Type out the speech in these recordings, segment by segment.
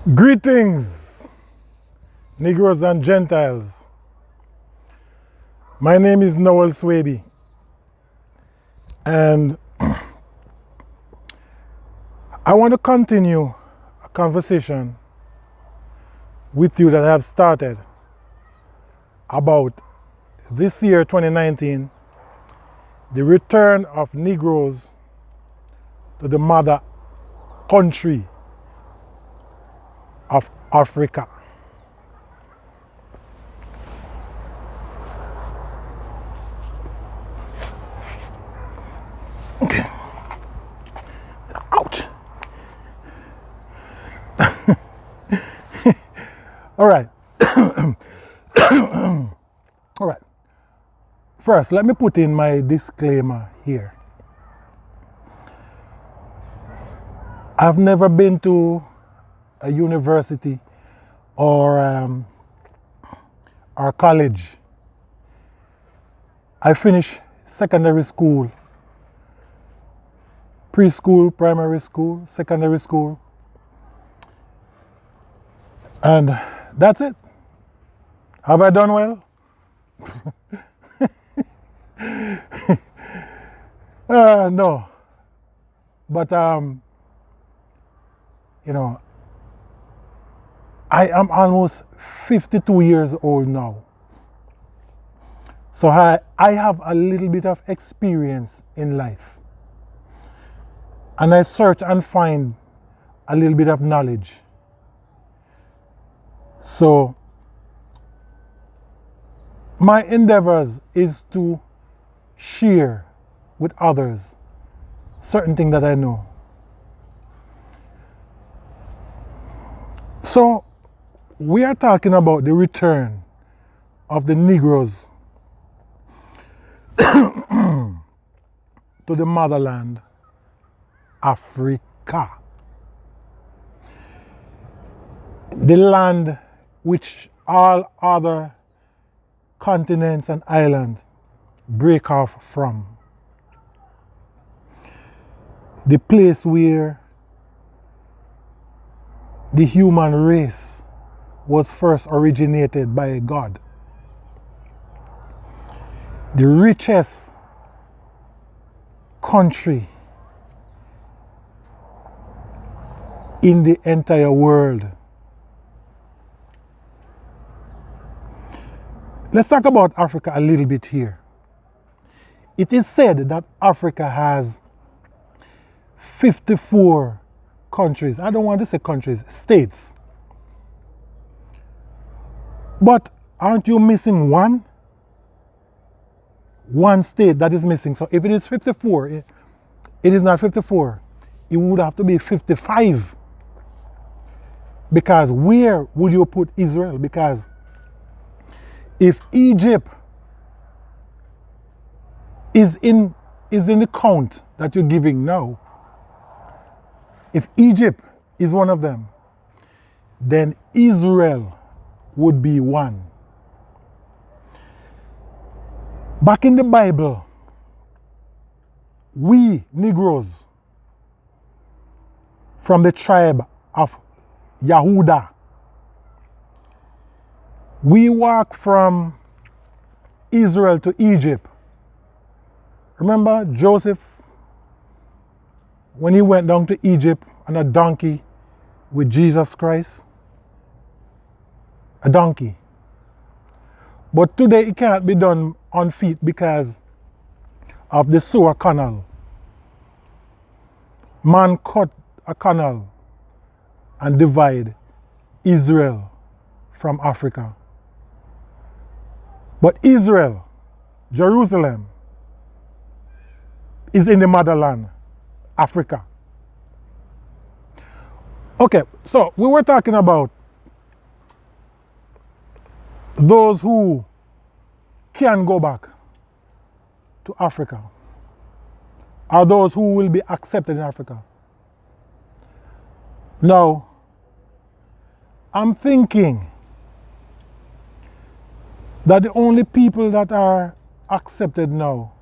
Greetings, Negroes and Gentiles. My name is Noel Swaby, and I want to continue a conversation with you that I have started about this year, 2019, the return of Negroes to the mother country of Africa. Okay. Ouch. All right. All right. First, let me put in my disclaimer here. I've never been to a university or college. I finished secondary school, preschool, primary school, secondary school, and that's it. Have I done well? No. But, I am almost 52 years old now. So I have a little bit of experience in life. And I search and find a little bit of knowledge. So my endeavors is to share with others certain things that I know. So we are talking about the return of the Negroes to the motherland, Africa. The land which all other continents and islands break off from. The place where the human race was first originated by God. The richest country in the entire world. Let's talk about Africa a little bit here. It is said that Africa has 54 countries. I don't want to say countries, states. But aren't you missing one? One state that is missing. So if it is 54, it is not 54. It would have to be 55. Because where would you put Israel? Because if Egypt is in the count that you're giving now, if Egypt is one of them, then Israel would be one. Back in the Bible, we Negroes from the tribe of Yehuda, we walk from Israel to Egypt. Remember Joseph, when he went down to Egypt on a donkey with Jesus Christ? A donkey. But today it can't be done on feet because of the Suez Canal. Man cut a canal and divide Israel from Africa. But Israel, Jerusalem, is in the motherland, Africa. Okay, so we were talking about those who can go back to Africa, are those who will be accepted in Africa. Now, I'm thinking that the only people that are accepted now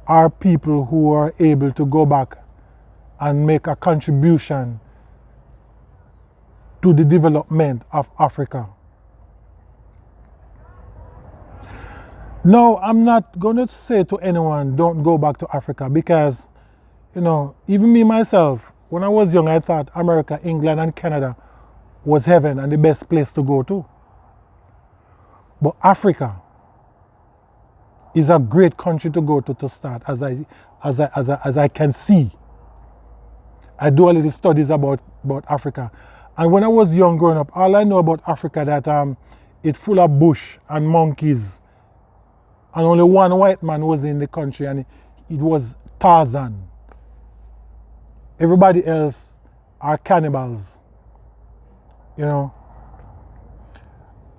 are people who are able to go back and make a contribution to the development of Africa. No, I'm not going to say to anyone, don't go back to Africa, because, you know, even me myself, when I was young, I thought America, England, and Canada was heaven and the best place to go to. But Africa is a great country to go to start, as I can see. I do a little studies about Africa. And when I was young growing up, all I know about Africa that it's full of bush and monkeys. And only one white man was in the country, and it was Tarzan. Everybody else are cannibals, you know.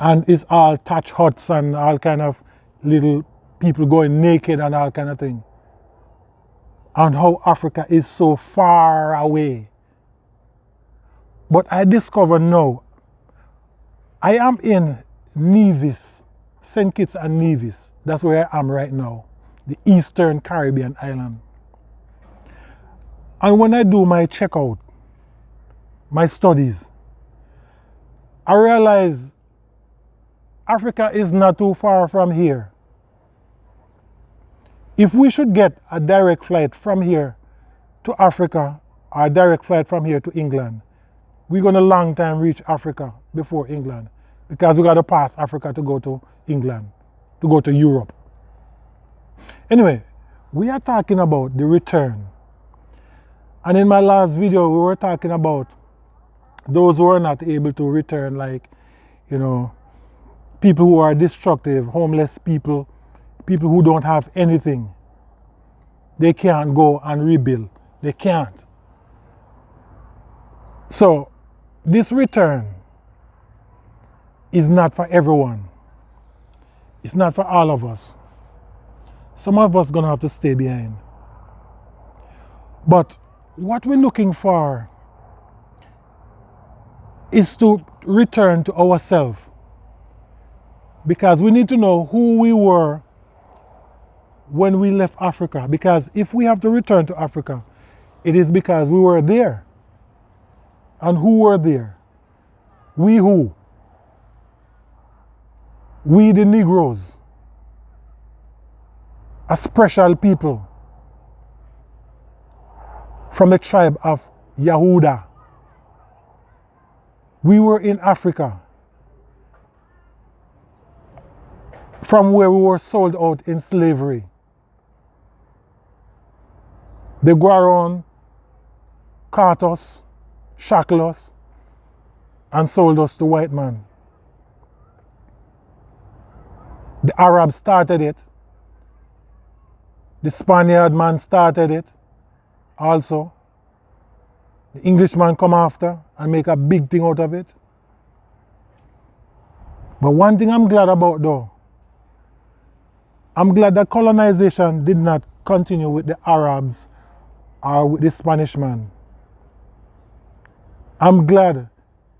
And it's all thatch huts and all kind of little people going naked and all kind of thing. And how Africa is so far away. But I discover now, I am in Nevis, St. Kitts and Nevis. That's where I am right now, the Eastern Caribbean island. And when I do my checkout, my studies, I realize Africa is not too far from here. If we should get a direct flight from here to Africa, or a direct flight from here to England, we're going to long time reach Africa before England, because we got to pass Africa to go to England, to go to Europe. Anyway, we are talking about the return. And in my last video, we were talking about those who are not able to return, like, you know, people who are destructive, homeless people, people who don't have anything. They can't go and rebuild. They can't. So, this return is not for everyone. It's not for all of us. Some of us are going to have to stay behind. But what we're looking for is to return to ourselves. Because we need to know who we were when we left Africa. Because if we have to return to Africa, it is because we were there. And who were there? We who? We the Negroes. A special people from the tribe of Yahuda. We were in Africa, from where we were sold out in slavery. They go around, caught us, shackled us, and sold us to white man. The Arabs started it. The Spaniard man started it also. The Englishman come after and make a big thing out of it. But one thing I'm glad about though, I'm glad that colonization did not continue with the Arabs or with the Spanish man. I'm glad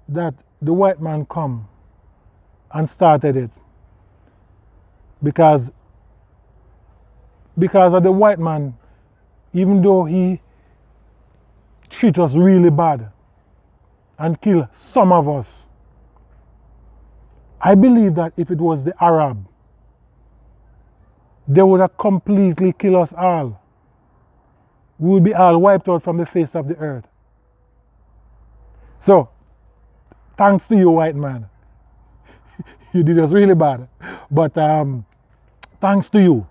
that the white man come and started it. Because of the white man, even though he treat us really bad and kill some of us, I believe that if it was the Arab, they would have completely killed us all. We would be all wiped out from the face of the earth. So, thanks to you, white man. You did us really bad. But thanks to you.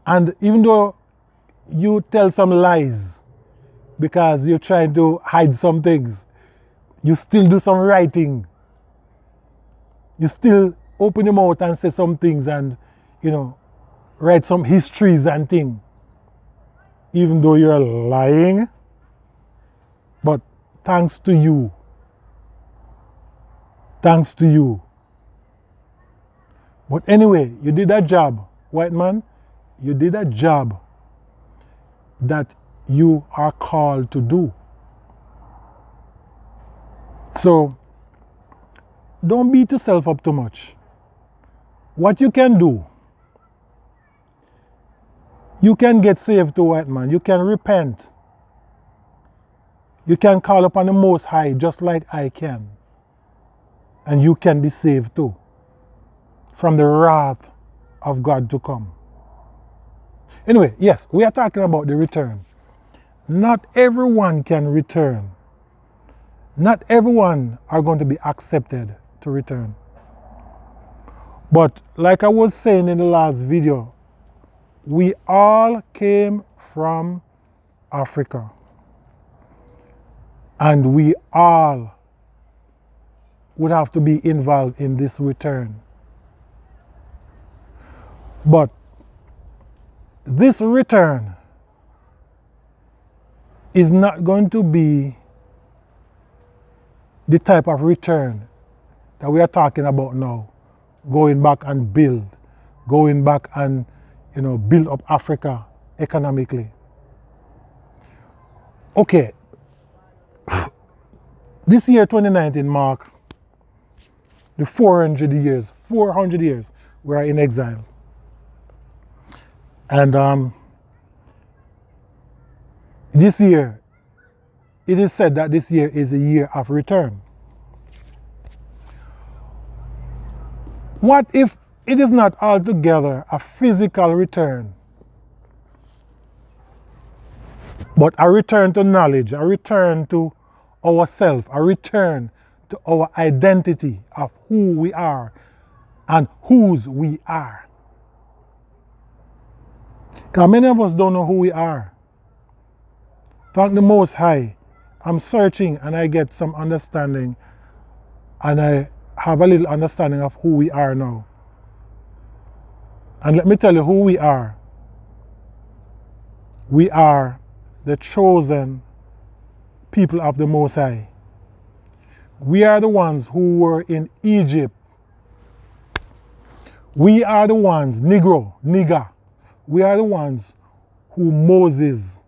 And even though you tell some lies because you're trying to hide some things, you still do some writing. You still open your mouth and say some things and, you know, write some histories and things. Even though you're lying. But thanks to you. Thanks to you. But anyway, you did that job, white man. You did a job that you are called to do. So, don't beat yourself up too much. What you can do, you can get saved to white man. You can repent. You can call upon the Most High just like I can. And you can be saved too from the wrath of God to come. Anyway, yes, we are talking about the return. Not everyone can return. Not everyone are going to be accepted to return. But like I was saying in the last video, we all came from Africa. And we all would have to be involved in this return. But this return is not going to be the type of return that we are talking about now. Going back and build, going back and build up Africa economically. Okay, this year 2019 marks the 400 years we are in exile. And this year, it is said that this year is a year of return. What if it is not altogether a physical return, but a return to knowledge, a return to ourselves, a return to our identity of who we are and whose we are? Because many of us don't know who we are. Thank the Most High, I'm searching and I get some understanding, and I have a little understanding of who we are now. And let me tell you who we are. We are the chosen people of the Most High. We are the ones who were in Egypt. We are the ones, nigger. We are the ones who Moses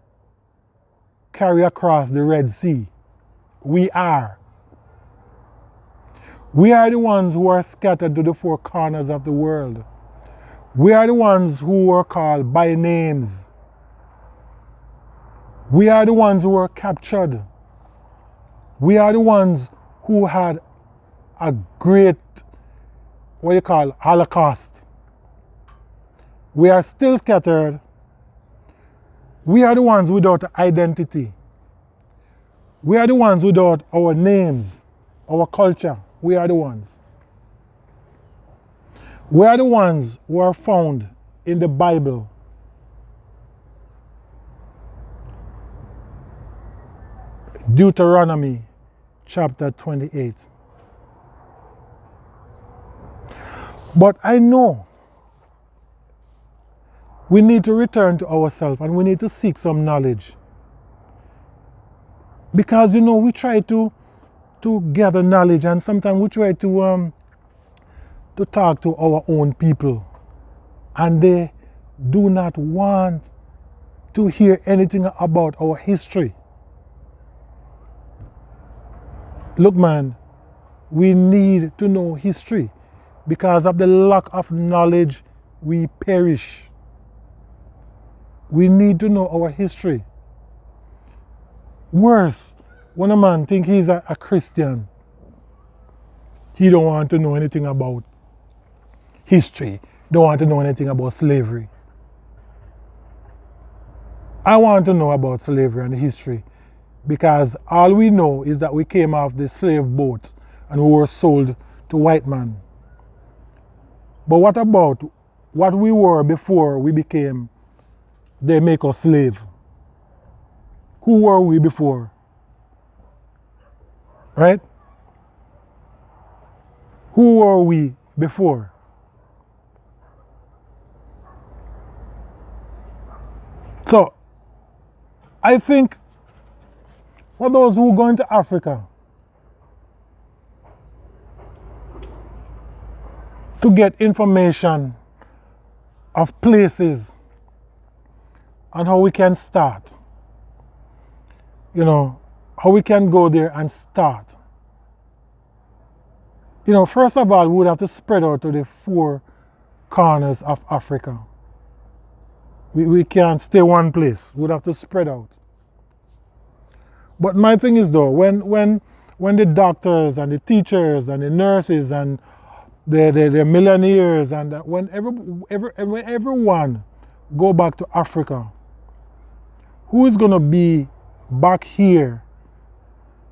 carried across the Red Sea. We are. We are the ones who are scattered to the four corners of the world. We are the ones who were called by names. We are the ones who were captured. We are the ones who had a great, Holocaust. We are still scattered. We are the ones without identity. We are the ones without our names, our culture. We are the ones. We are the ones who are found in the Bible. Deuteronomy chapter 28. But I know we need to return to ourselves and we need to seek some knowledge. Because we try to gather knowledge, and sometimes we try to talk to our own people, and they do not want to hear anything about our history. Look, man, we need to know history. Because of the lack of knowledge, we perish. We need to know our history. Worse, when a man thinks he's a Christian, he don't want to know anything about history, don't want to know anything about slavery. I want to know about slavery and the history, because all we know is that we came off the slave boat and we were sold to white man. But what about what we were before they make us slave? Who were we before? Right? Who were we before? So, I think for those who go into Africa to get information of places and how we can start, how we can go there and start. First of all, we would have to spread out to the four corners of Africa. We can't stay one place. We would have to spread out. But my thing is though, when the doctors and the teachers and the nurses and the millionaires and when everyone go back to Africa, who is going to be back here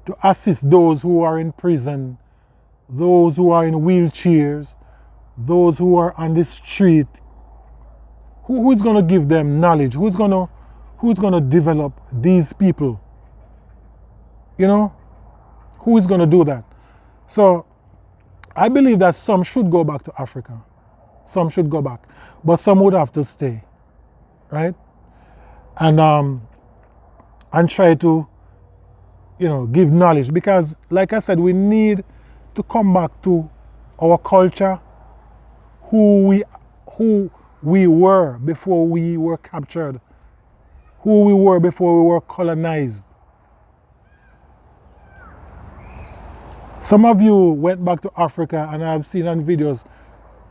to assist those who are in prison, those who are in wheelchairs, those who are on the street? Who is going to give them knowledge? Who's going to develop these people? You know, who is going to do that? So I believe that some should go back to Africa. Some should go back, but some would have to stay, right? And try to, you know, give knowledge, because like I said, we need to come back to our culture, who we were before we were captured, who we were before we were colonized. Some of you went back to Africa, and I've seen on videos,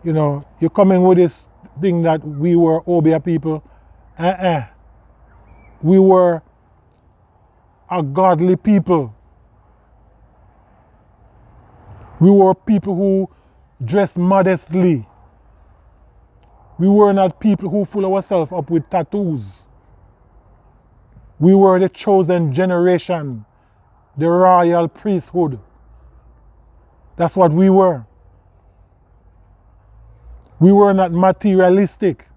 you know, you're coming with this thing that we were Obeah people. We were a godly people. We were people who dressed modestly. We were not people who fill ourselves up with tattoos. We were the chosen generation, the royal priesthood. That's what we were. We were not materialistic.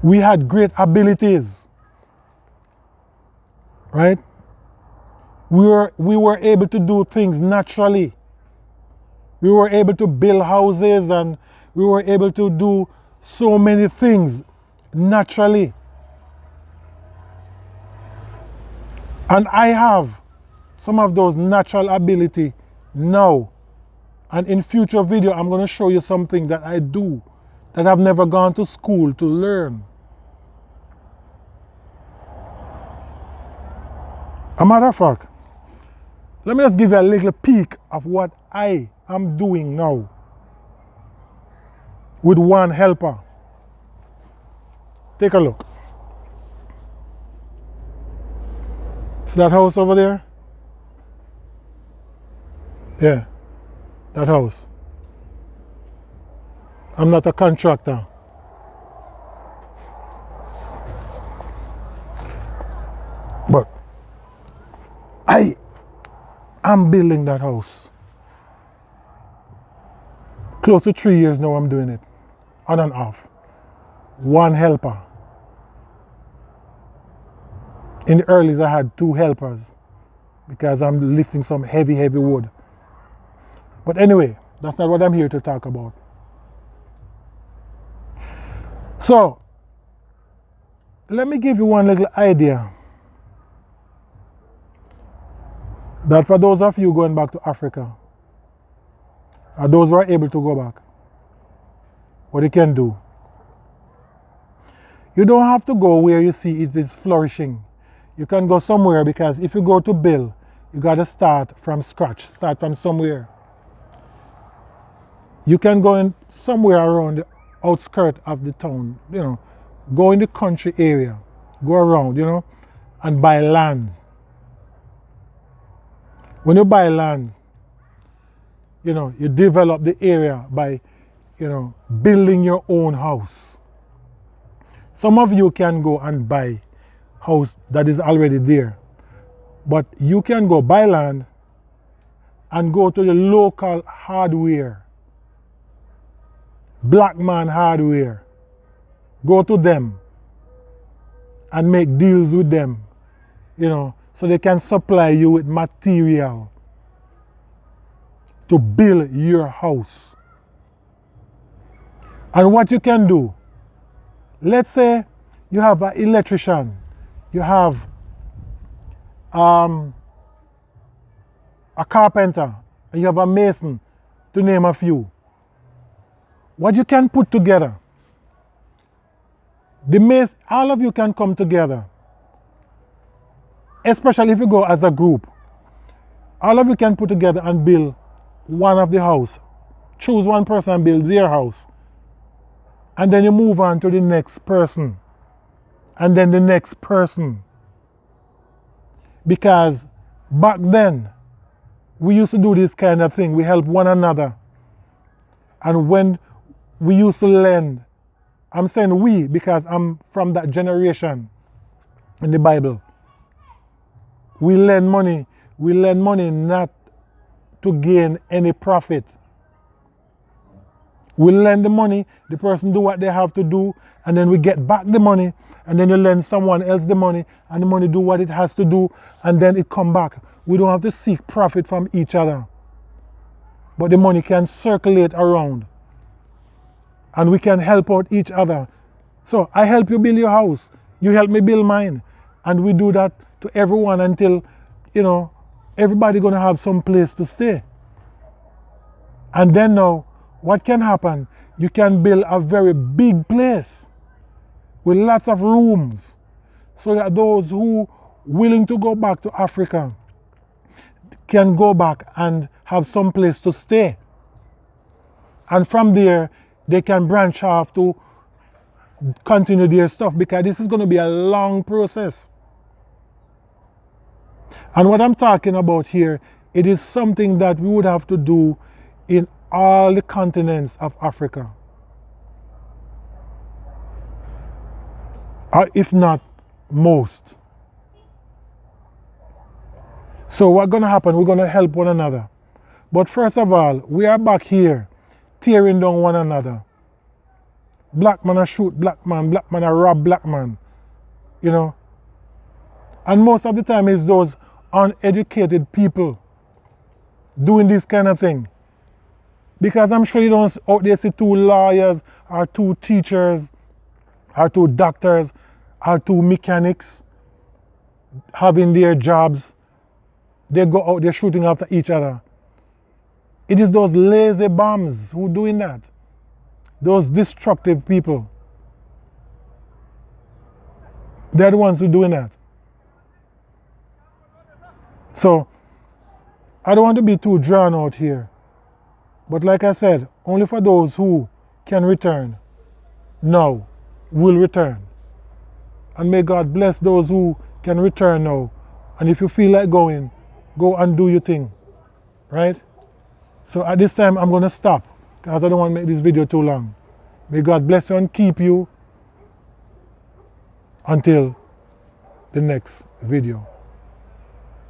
We had great abilities, right? We were able to do things naturally. We were able to build houses, and we were able to do so many things naturally. And I have some of those natural ability now. And in future video, I'm going to show you some things that I do that I've never gone to school to learn. A matter of fact, let me just give you a little peek of what I am doing now with one helper. Take a look. See that house over there? Yeah, that house. I'm not a contractor. But I am building that house. Close to 3 years now I'm doing it. On and off. One helper. In the earlies I had 2 helpers because I'm lifting some heavy wood. But anyway, that's not what I'm here to talk about. So, let me give you one little idea that for those of you going back to Africa, or those who are able to go back, what you can do. You don't have to go where you see it is flourishing. You can go somewhere, because if you go to build, you got to start from scratch, start from somewhere. You can go in somewhere around the outskirts of the town, you know, go in the country area, go around, you know, and buy lands. When you buy lands, you know, you develop the area by, you know, building your own house. Some of you can go and buy house that is already there, but you can go buy land and go to the local hardware, black man hardware, go to them and make deals with them, you know, so they can supply you with material to build your house. And what you can do, let's say you have an electrician, you have a carpenter, and you have a mason, to name a few. What you can put together, all of you can come together, especially if you go as a group. All of you can put together and build one of the house. Choose one person and build their house. And then you move on to the next person. and then the next person. Because back then, we used to do this kind of thing. We help one another. And when we used to lend, I'm saying we because I'm from that generation in the Bible. We lend money. We lend money not to gain any profit. We lend the money, the person do what they have to do, and then we get back the money, and then you lend someone else the money, and the money do what it has to do, and then it come back. We don't have to seek profit from each other. But the money can circulate around. And we can help out each other. So I help you build your house. You help me build mine. And we do that to everyone until, everybody gonna have some place to stay. And then now, what can happen? You can build a very big place with lots of rooms so that those who willing to go back to Africa can go back and have some place to stay. And from there, they can branch off to continue their stuff because this is going to be a long process. And what I'm talking about here, it is something that we would have to do in all the continents of Africa. Or if not most. So what's going to happen? We're going to help one another. But first of all, we are back here tearing down one another. Black man a shoot black man a rob black man. And most of the time it's those uneducated people doing this kind of thing. Because I'm sure you don't out there see two lawyers or two teachers or two doctors or two mechanics having their jobs. They go out there shooting after each other. It is those lazy bums who are doing that. Those destructive people. They're the ones who are doing that. So, I don't want to be too drawn out here. But like I said, only for those who can return now will return. And may God bless those who can return now. And if you feel like going, go and do your thing. Right? So at this time, I'm going to stop because I don't want to make this video too long. May God bless you and keep you until the next video.